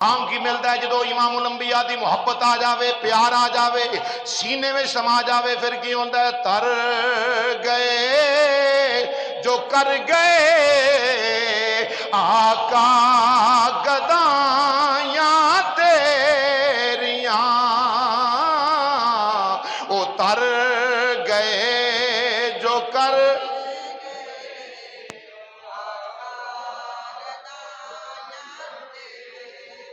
آم کی ملتا ہے جدو امام الانبیاء دی محبت آ جاوے، پیار آ جاوے، سینے میں سما جاوے، پھر کی ہوتا ہے؟ تر گئے جو کر گئے آقا گدایاں تیریاں، او تر گئے جو کر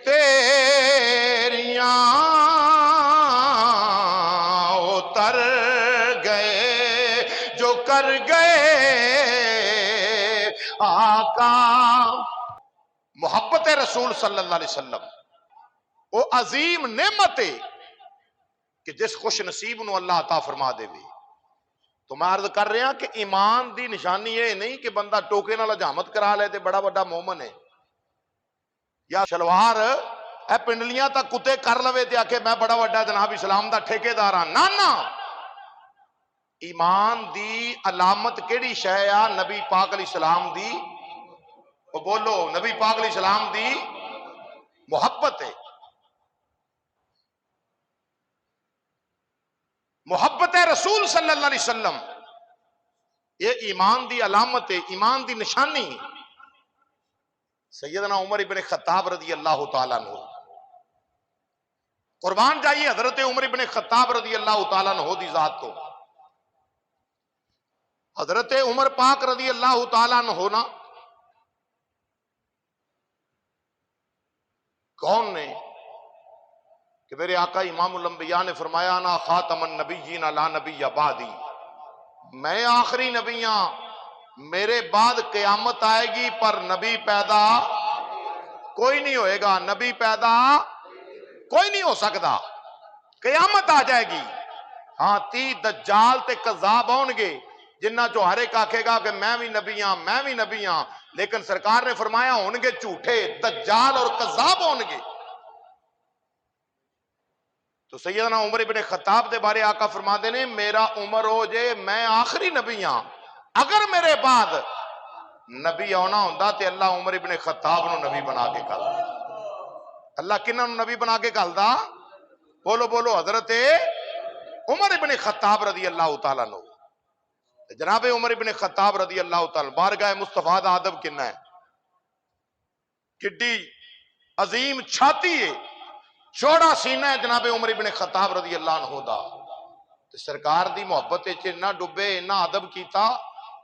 تیریاں، اتر گئے جو کر گئے آقا۔ محبت رسول صلی اللہ علیہ وسلم وہ عظیم نعمت ہے کہ جس خوش نصیب نو اللہ عطا فرما دے بھی۔ تو میں عرض کر رہا کہ ایمان دی نشانی یہ نہیں کہ بندہ ٹوکے نال حجامت کرا لے تے بڑا بڑا مومن ہے، یا شلوار اے پنڈلیاں تک کتے کر لوے تے آکھے میں بڑا وڈا جناب اسلام دا ٹھیکیدار ہاں۔ نا ایمان دی علامت کیڑی شے آ؟ نبی پاک علیہ السلام دی، وہ بولو، نبی پاک علیہ السلام دی محبت ہے۔ محبت رسول صلی اللہ علیہ وسلم یہ ایمان دی علامت ہے، ایمان دی نشانی ہے۔ سیدنا عمر ابن خطاب رضی اللہ تعالیٰ عنہ، قربان جائیے حضرت عمر ابن خطاب رضی اللہ تعالیٰ عنہ دی ذات تو۔ حضرت عمر پاک رضی اللہ تعالیٰ عنہ نا کون نے کہ میرے آقا امام الانبیاء نے فرمایا نا خاتم النبیین لا نبی بعدی، میں آخری نبی ہاں، میرے بعد قیامت آئے گی پر نبی پیدا کوئی نہیں ہوئے گا، نبی پیدا کوئی نہیں ہو سکتا، قیامت آ جائے گی۔ ہاں 30 دجال تے کذاب ہون گے جنہ جو ہر ایک آکھے گا کہ میں بھی نبی ہاں، میں بھی نبی ہاں، لیکن سرکار نے فرمایا ہون گے جھوٹے، دجال اور کذاب ہون گے۔ تو سیدنا عمر ابن خطاب دے بارے آقا فرماتے نے میرا عمر ہو جے میں آخری نبی ہاں، اگر میرے بعد نبی آنا ہوندہ تے اللہ عمر ابن خطاب نو نبی بنا کے کل دا۔ اللہ کنہ نو نبی بنا کے کل دا؟ بولو بولو، حضرت عمر ابن خطاب رضی اللہ تعالیٰ عنہ۔ جناب عمر ابن خطاب رضی اللہ تعالیٰ بارگاہ مصطفیٰ دا ادب کنہ ہے، کڈی عظیم چھاتی ہے، چوڑا سینہ ہے جناب عمر ابن خطاب رضی اللہ عنہ دا۔ سرکار دی محبت نہ ڈبے، نہ ادب کیتا،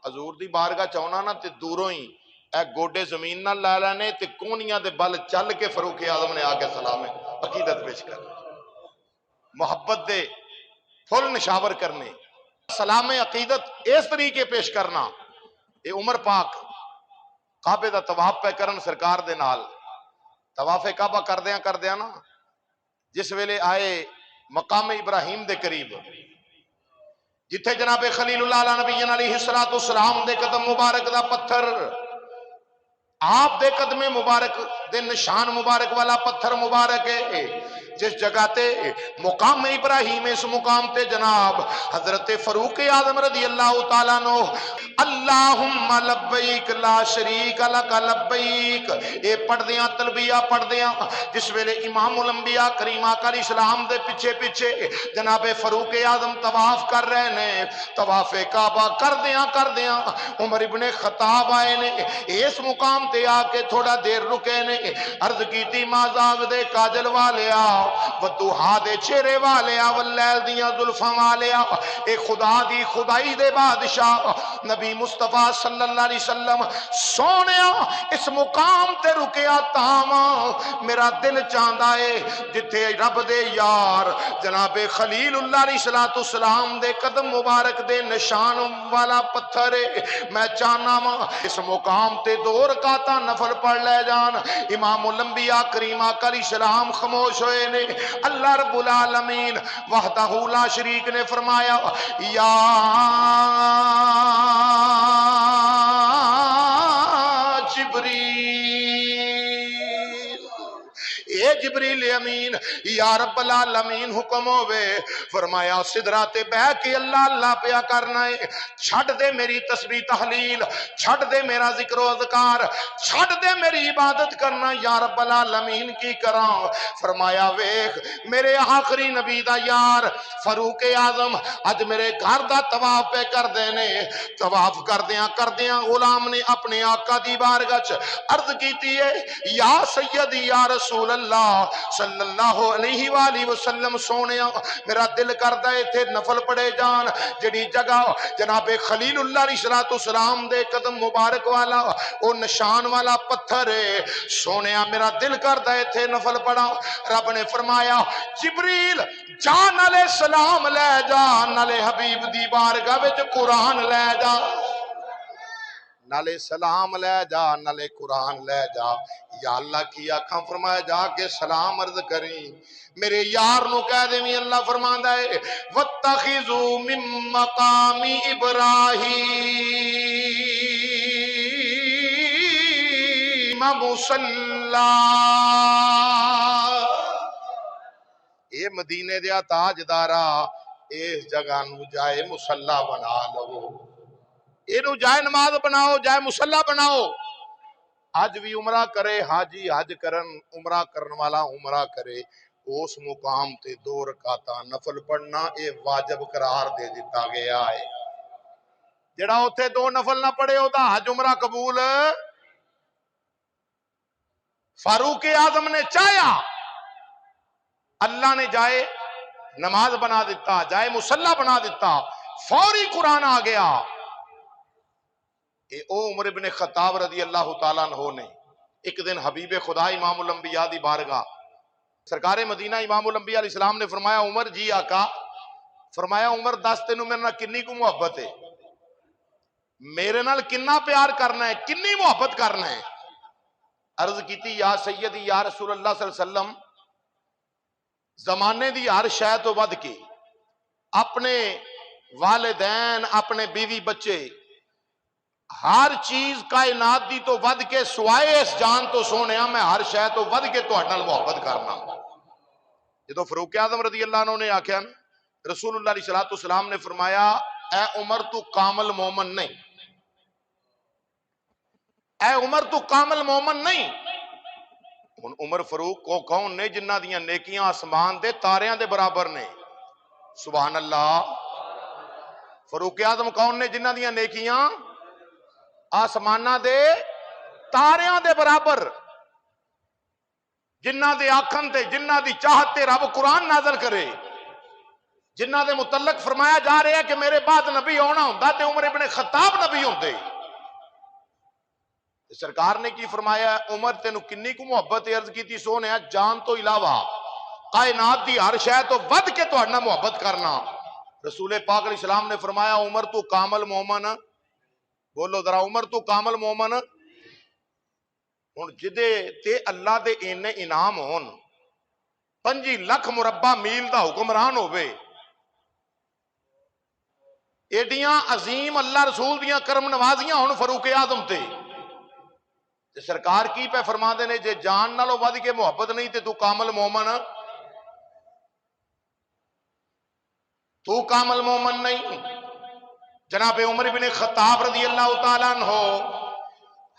حضور دی بارگاہ چاہنا نا تے دوروں ہی اے گوڈے زمین نہ لے لینے تے کونیاں دے بل چل کے فاروق اعظم نے آگے سلام عقیدت پیش کر، محبت دے پھل نشاور کرنے، سلام عقیدت اس طریقے پیش کرنا۔ اے عمر پاک کعبے دا طواف پہ کرن سرکار دے نال، طواف کعبہ کر دیاں نا، جس ویلے آئے مقام ابراہیم دے قریب جتھے جناب خلیل اللہ علیہ نبی علیہ السلام دے قدم مبارک دا پتھر، آپ دے قدم مبارک دے نشان مبارک والا پتھر مبارک ہے، جس جگہ تے مقام ابراہیم، اس مقام تے جناب حضرت فاروق اعظم رضی اللہ تعالیٰ عنہ اللہم لبیک لا شریک لک لبیک اے پڑھ دیاں تلبیہ پڑھ دیاں، جس ویلے امام الانبیاء کریم آقا علیہ السلام دے پیچھے پیچھے جناب فاروق اعظم طواف کر رہے نے، طواف کعبہ کر دیاں عمر ابن خطاب آئے نے، اس مقام تے آ کے تھوڑا دیر رکے نے، عرض کیتی مازاغ دے کاجل والیا، ودوہا دے چہرے والیا، واللیل دیاں زلفاں والیا، اے خدا دی خدائی دے بادشاہ نبی مصطفیٰ صلی اللہ علیہ وسلم سونیا اس مقام تے رکیا تاما، میرا دل چاندہ ہے جتھے رب دے یار جناب خلیل اللہ علیہ السلام دے قدم مبارک دے نشان والا پتھر ہے، میں چاہنا ماں اس مقام تے 2 رکعتاں نفل پڑھ لے جان۔ امام الانبیاء کریم آقا علیہ السلام خاموش ہوئے نے، اللہ رب العالمین وحدہ لا شریک نے فرمایا یا جبریل اے جبریل امین یا رب العالمین حکم ہوے فرمایا سدرا تے بہ کے اللہ اللہ پیا کرنا ہے چھڈ دے میری تسبیح تحلیل چھڈ دے میرا ذکر و اذکار چھڈ دے میری عبادت کرنا یا رب العالمین کی کراں فرمایا ویکھ میرے آخری نبی دا یار فاروق اعظم اج میرے گھر دا طواف پہ کر دینے طواف کردیاں غلام نے اپنے آقا دی بارگاہ وچ عرض کیتی ہے یا سیدی یا رسول اللہ صلی اللہ علیہ وآلہ وسلم سونیا میرا دل کردا ہے ایتھے نفل پڑھے جان جڑی جگہ جناب خلیل اللہ علیہ السلام دے قدم مبارک والا او نشان والا پتھر ہے سونیا میرا دل کردا ہے ایتھے نفل پڑھا رب نے فرمایا جبریل جان علیہ السلام لے جا نالے حبیب دی بارگاہ وچ قرآن لے جا نالے سلام لے جا نالے قرآن لے جا یا اللہ کی آنکھاں فرمایا جا کے سلام عرض کریں میرے یار نو کہہ دیں اللہ فرماندا ہے وَاتَّخِذُوا مِن مَّقَامِ إِبْرَاهِيمَ مُصَلًّى اے مدینے دیا تاجدارا اس جگہ نو جائے مصلی بنا لو اینو جائے نماز بناؤ جائے مصلی بناؤ آج بھی عمرہ کرے حاجی حج کرن عمرہ کرن والا عمرہ کرے اس مقام تے 2 رکعتاں نفل پڑھنا اے واجب قرار دے دیتا گیا ہے جڑا اوتھے 2 نفل نہ پڑھے او دا حج عمرہ قبول فاروق اعظم نے چاہیا اللہ نے جائے نماز بنا دیتا جائے مصلی بنا دیتا فوری قرآن آ گیا او عمر ابن خطاب رضی اللہ تعالیٰ عنہ نے ایک دن حبیب خدا امام الانبیاء دی بارگاہ سرکار مدینہ امام الانبیاء علیہ السلام نے فرمایا عمر جی آقا فرمایا عمر دس تینوں میرے نال کنی کو محبت ہے میرے نال کنا پیار کرنا ہے کنی محبت کرنا ہے عرض کیتی یا سیدی یا رسول اللہ صلی اللہ علیہ وسلم زمانے دی ہر شے تو ود کے اپنے والدین اپنے بیوی بچے ہر چیز کائنات دی تو ود کے سوائے اس جان تو سونے میں ہر شے تو ود کے تہاڈے نال محبت کرنا جدو فاروق اعظم رضی اللہ عنہ نے آکھیا رسول اللہ علیہ السلام نے فرمایا اے عمر تو کامل مومن نہیں اے عمر تو کامل مومن نہیں ہن عمر فاروق کو کون نے جنہ دیاں نیکیاں آسمان دے تاریاں دے برابر نے سبحان اللہ فاروق اعظم کون نے جنہ دیاں نیکیاں آسمانہ دے تاریاں دے برابر جنہ دے آکھن تے جنہ دی چاہت تے رب قرآن نازل کرے جنہ دے متعلق فرمایا جا رہا ہے کہ میرے بعد نبی ہونا ہوندا تے عمر ابن خطاب نبی ہوندے سرکار نے کی فرمایا عمر تینو کنی کو محبت عرض کی تھی سونے جان تو علاوہ کائنات دی ہر شے تو ود کے تہاڈے نال محبت کرنا رسول پاک علیہ السلام نے فرمایا عمر تو کامل مومن بولو ذرا عمر تو کامل مومن ہن جدے تے اللہ دے اینے انعام ہون 5 لکھ مربع میل دا حکمران ہوئے ایڈیاں عظیم اللہ رسول دیاں کرم نوازیاں ہون فاروق اعظم تے سرکار کی پہ فرما دے نے جے جان نالو ود کے محبت نہیں تے تو کامل مومن تو کامل مومن نہیں جناب عمر بن خطاب رضی اللہ تعالیٰ عنہ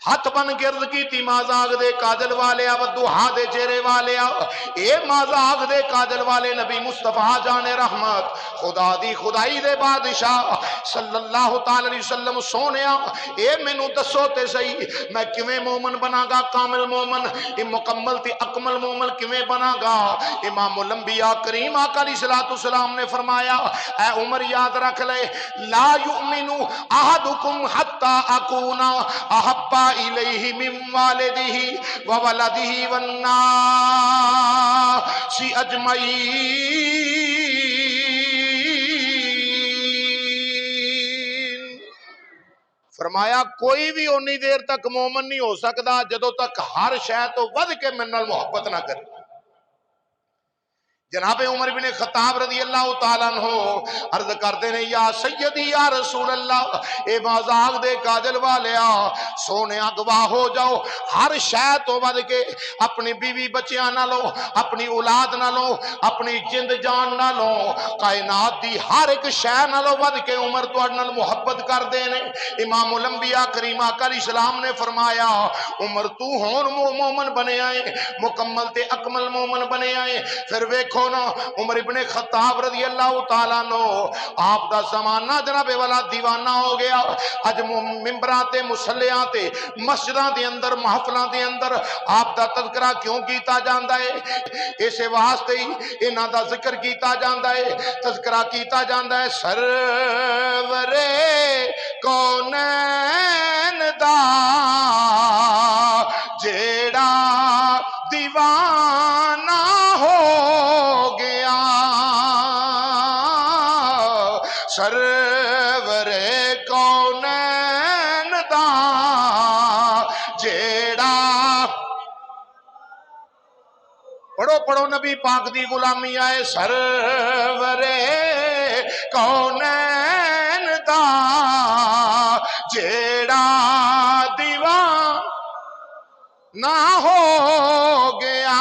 ہاتھ بن کے عرض کی تھی مازاغ دے کاجل والے ودوہا دے چہرے والے اے مازاغ دے کاجل والے نبی مصطفیٰ جان رحمت خدا دی خدائی دے بادشاہ صلی اللہ تعالی علیہ وسلم سونیا اے مینوں دسو تے صحیح میں کیویں مومن بنا گا کامل مومن اے مکمل تے اکمل مومن کیویں بنا گا امام الانبیاء کریم آقا علیہ السلام نے فرمایا اے عمر یاد رکھ لے لا یؤمن احدکم حتی اکونا احبا الیہ من والدہ وولدہ والناس اجمعین فرمایا کوئی بھی انی دیر تک مومن نہیں ہو سکتا جدو تک ہر شے تو ود کے میرے نال محبت نہ کرے جناب عمر بن خطاب رضی اللہ تعالیٰ عنہ عرض کرتے ہیں یا سیدی یا رسول اللہ اے مذاق دے کاجل والیا سونے گواہ ہو جاؤ ہر شے تو ود کے اپنی بیوی بچیاں نہ لو اپنی اولاد نہ لو اپنی جند جان نہ لو کائنات دی ہر ایک شے نہ لو ود کے عمر تواڈے نال محبت کر دے نے امام الانبیاء کریم آقا علیہ السلام نے فرمایا عمر تو ہون مومن بنے آئے مکمل تے اکمل مومن بنے آئے پھر ویکھو نا عمر ابن خطاب رضی اللہ تعالیٰ عنہ آپ دا زمانہ جناب والا دیوانہ ہو گیا اج ممبراں تے مصلیاں تے مسجداں دے اندر محفلاں دے اندر آپ دا تذکرہ کیوں کیتا جاندا ہے اس واسطے ہی انہاں دا ذکر کیتا جاندا ہے تذکرہ کیتا جاندا ہے سرور کونین دا جیڑا دیوانہ ہو گیا سرور کونین دا جیڑا پڑھو پڑھو نبی پاک دی غلامی آئے سرور کونین دا جیڑا دیوان نہ ہو گیا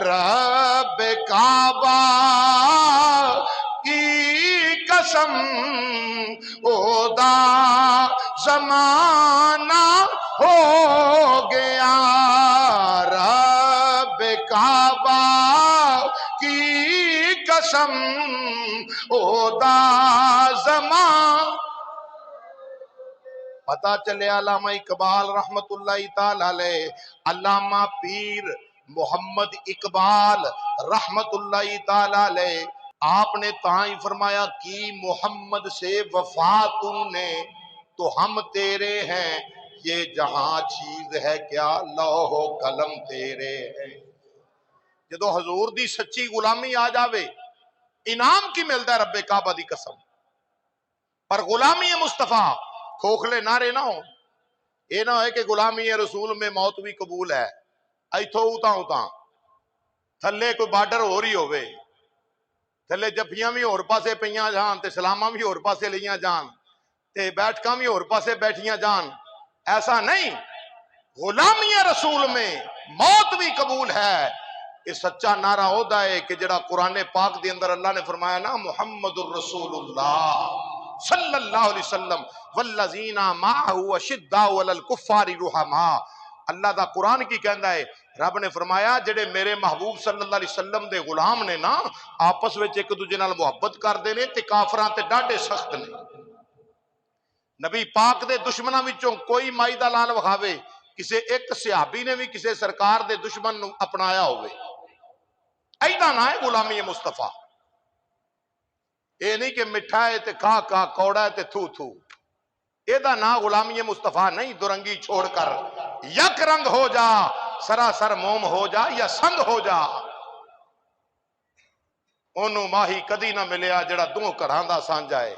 رب کعبہ کی قسم اودا زمانہ ہو گیا رب کعبہ کی قسم اودا زمانہ پتہ چلے علامہ اقبال رحمت اللہ تعالی علیہ علامہ پیر محمد اقبال رحمت اللہ تعالی علیہ آپ نے تائیں فرمایا کی محمد سے وفا تو نے تو ہم تیرے ہیں یہ جہاں چیز ہے کیا لوح و قلم تیرے ہیں جدو حضور دی سچی غلامی آ جاوے انعام کی ملتا ہے رب کعبہ دی قسم پر غلامی مصطفیٰ کھوکھلے نعرے نہ ہو یہ نہ ہے کہ غلامی رسول میں موت بھی قبول ہے ایتھو اتاں تھلے کوئی بارڈر ہو رہی ہوئے تھلے جفیاں بھی اور پاسے پیاں جان تے سلاماں بھی اور پاسے لیاں جان تے بیٹھکاں بھی اور پاسے بیٹھیاں جان ایسا نہیں غلامی رسول میں موت بھی قبول ہے یہ سچا نعرہ ہوتا ہے کہ جڑا قرآن پاک دے اندر اللہ نے فرمایا نا محمد الرسول اللہ صلی اللہ علیہ وسلم والذین معہ اشداء علی الکفار رحماء اللہ دا قرآن کی کہندا ہے رب نے فرمایا جڑے میرے محبوب صلی اللہ علیہ وسلم دے غلام نے نا آپس وچ ایک دوجے نال محبت کردے نے تے کافراں تے ڈاڈے سخت نے نبی پاک دے دشمناں وچوں کوئی مائی دا لال وکھاوے کسے ایک صحابی نے بھی کسے سرکار دے دشمن نو اپنایا ہوئے ایدہ نہ ہے غلامی مصطفیٰ اے نہیں کہ مٹھا ہے تے کھا کوڑا ہے تے تھو تھو ایدہ نہ غلامی مصطفیٰ نہیں درنگی چھوڑ کر یک رنگ ہو جا سراسر موم ہو جا یا سنگ ہو جا انہوں ماہی کدی نہ ملیا جڑا دوں کراں دا سانجا ہے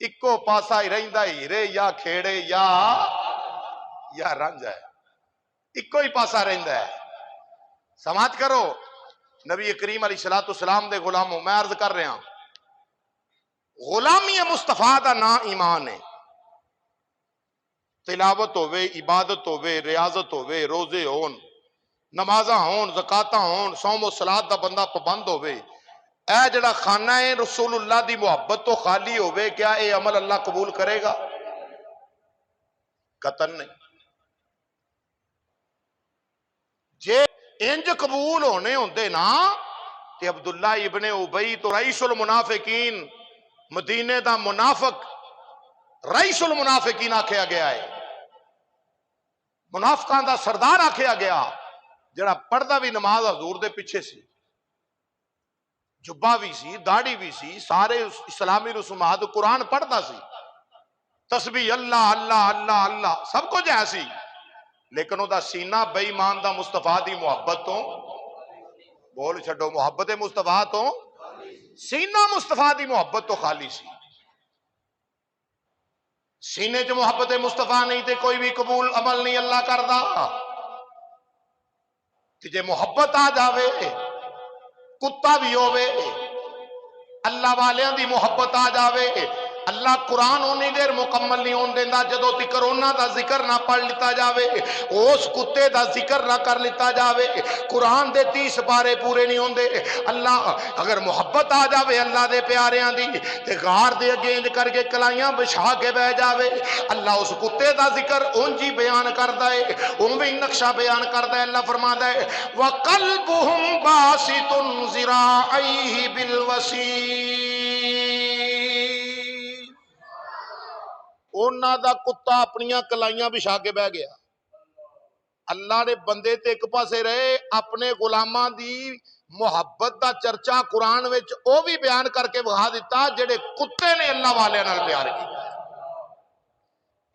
اکو پاسا ہی رہندا ہیرے یا کھیڑے یا رنج ہے اکو ہی پاسا رہندا ہے سماعت کرو نبی کریم علیہ السلام دے غلاموں میں عرض کر رہا ہوں غلامی مصطفیٰ دا نا ایمان ہے تلاوت ہوئے عبادت ہوئے ریاضت ہوئے روزے ہون نمازاں ہون زکاتاں ہون صوم و صلاۃ دا بندہ پابند ہوئے اے جڑا خانہ ہے رسول اللہ دی محبت تو خالی ہوئے کیا اے عمل اللہ قبول کرے گا قطن نہیں جے انج قبول ہونے ہوندے نا تے عبداللہ ابن ابی تو رئیس المنافقین مدینے دا منافق رئیس المنافقین آکھیا گیا ہے منافقان دا سردار آکھیا گیا جڑا پڑھدا بھی نماز حضور دے پیچھے سی جبہ بھی سی داڑھی بھی سی سارے اسلامی رسومات قرآن پڑھدا سی تسبیح اللہ اللہ اللہ اللہ سب کو جیسی لیکن وہ دا سینہ بے ایمان دا مصطفیٰ دی محبت تو بول چھڑو محبت مصطفیٰ تو سینہ مصطفیٰ دی محبت تو خالی سی سینے جو محبت مصطفیٰ نہیں تے کوئی بھی قبول عمل نہیں اللہ کردا تے جے محبت آ جاوے کتا بھی ہوے اللہ والیاں دی محبت آ جاوے اللہ قرآن اونی دیر مکمل نہیں ہون دیندا جدو تکر انہاں دا ذکر نہ پڑھ لیتا جاوے اس کتے دا ذکر نہ کر لیتا جاوے قرآن دے 30 پارے پورے نہیں ہوندے اللہ اگر محبت آ جاوے اللہ دے پیاریاں دی تے غار دے اگینج کر کے کلائیاں بچھا کے بہ جاوے اللہ اس کتے دا ذکر اونجی بیان کردا ہے اوویں نقشہ بیان کردا ہے اللہ فرماتا ہے وَقَلْبُهُمْ بَاسِطٌ ذِرَاعَيْهِ بِالْوَسِيلِ انہاں دا کتا اپنیاں کلائیاں بچھا کے بہ گیا اللہ نے بندے تے ایک پاسے رہے اپنے غلاماں دی محبت دا چرچا قرآن وچ او بھی بیان کر کے بخا دیتا جڑے کتے نے اللہ والے نال پیار کیتا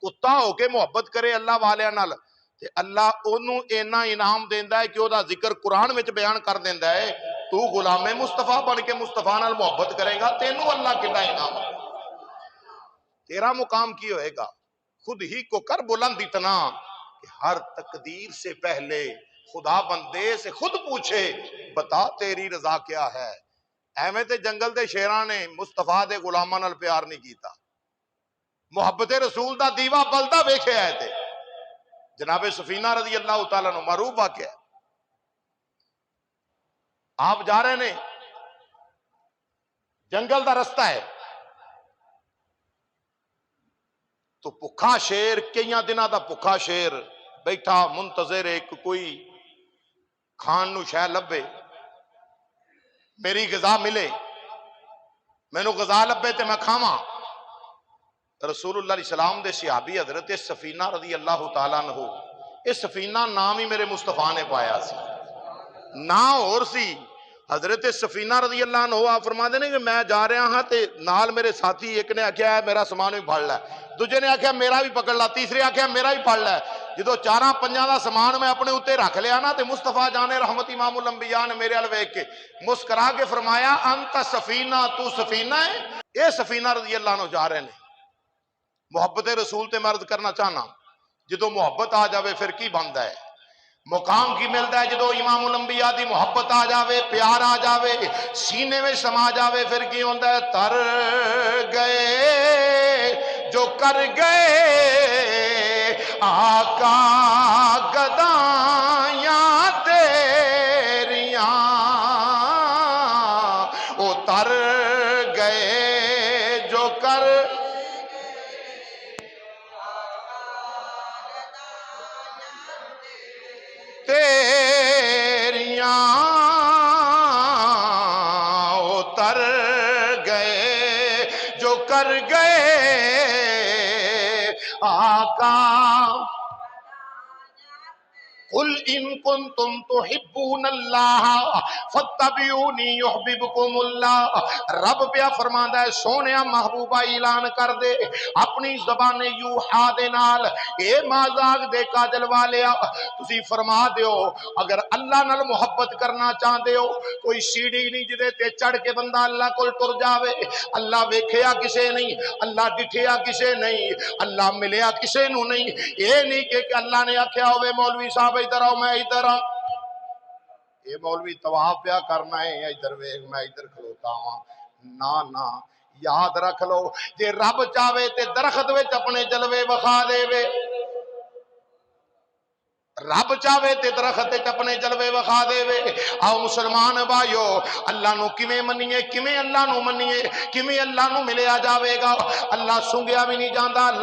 کتا ہو کے محبت کرے اللہ والے نال تے اللہ اونوں اینا انعام دیندا ہے کہ او دا ذکر قرآن وچ بیان کر دیندا ہے تو غلام مصطفیٰ بن کے مصطفیٰ نال محبت کرے گا تینوں اللہ کتنا انعام ہے تیرا مقام کی ہوئے گا خود ہی کو کر بلند اتنا کہ ہر تقدیر سے پہلے خدا بندے سے خود پوچھے بتا تیری رضا کیا ہے ایویں تے جنگل دے شیراں نے مصطفیٰ دے غلاماں نال پیار نہیں کیتا محبت رسول دا دیوا بلدا ویکھے آئے تھے جناب سفینہ رضی اللہ تعالیٰ عنہ معروف واقعہ ہے آپ جا رہے نے جنگل دا رستہ ہے تو پکھا شیر کئیاں دنہ دا پکھا شیر بیٹھا منتظر ایک کوئی کھان نو شے لبے میری غذا ملے میں نو غذا لبے تے میں کھاواں رسول اللہ علیہ السلام دے صحابی حضرت سفینہ رضی اللہ تعالیٰ عنہ اس سفینہ نام ہی میرے مصطفیٰ نے پایا سی نام اور سی حضرت سفینہ رضی اللہ عنہ آپ فرما دے کہ میں جا رہا ہاں تے نال میرے ساتھی ایک نے آکھیا ہے میرا سامان بھی پھڑ لے دوجے نے آکھیا میرا بھی پکڑ لا تیسرے آکھیا میرا بھی پھڑ لے جدو چاراں پنجاں دا سامان میں اپنے اوتے رکھ لیا نا تے مصطفیٰ جان رحمت امام الانبیاء نے میرے ال ویکھ کے مسکرا کے فرمایا انت سفینہ تو سفینہ ہے اے سفینہ رضی اللہ عنہ جا رہے ہیں محبت رسول تے مرض کرنا چاہنا جدو محبت آ جاوے پھر کی بندا ہے مقام کی ملتا ہے جدو امام الانبیاء دی محبت آ جاوے پیار آ جاوے سینے میں سما جاوے پھر کی ہوتا ہے تر گئے جو کر گئے آقا گدایاں تیریاں او تر گئے جو کر تیریاں اتر گئے جو کر گئے آقا قل ان کنتم تحبون اللہ فاتبعونی یحببکم اللہ رب پیا فرماندا ہے سونیا محبوبہ اعلان کر دے اپنی زبان یوحا دے نال اے مازاغ دے کاجل والیا تسی فرما دیو اگر اللہ نال محبت کرنا چاہتے ہو کوئی سیڑھی نہیں جدے تے چڑھ کے بندہ اللہ کول ٹر جاوے اللہ ویکھیا کسے نہیں اللہ ڈٹھیا کسے نہیں اللہ ملیا کسے نو نہیں اے نہیں کہ اللہ نے آکھیا ہوئے مولوی صاحب ادھر آؤ میں ادھر آؤں یہ مولوی طواف پیا کرنا ہے ادھر ویکھ میں ادھر کھلوتا ہوں نا یاد رکھ لو جے رب چاہے تے درخت وچ اپنے جلوے وکھا دے وے رب چاہے تے درخت وچ اپنے جلوے وکھا دے وے آؤ مسلمان بھائیو اللہ نو کیویں منیے کیویں اللہ نو منیے کیویں اللہ نو ملیا جاوے گا اللہ سنگیا بھی نہیں جاندا اللہ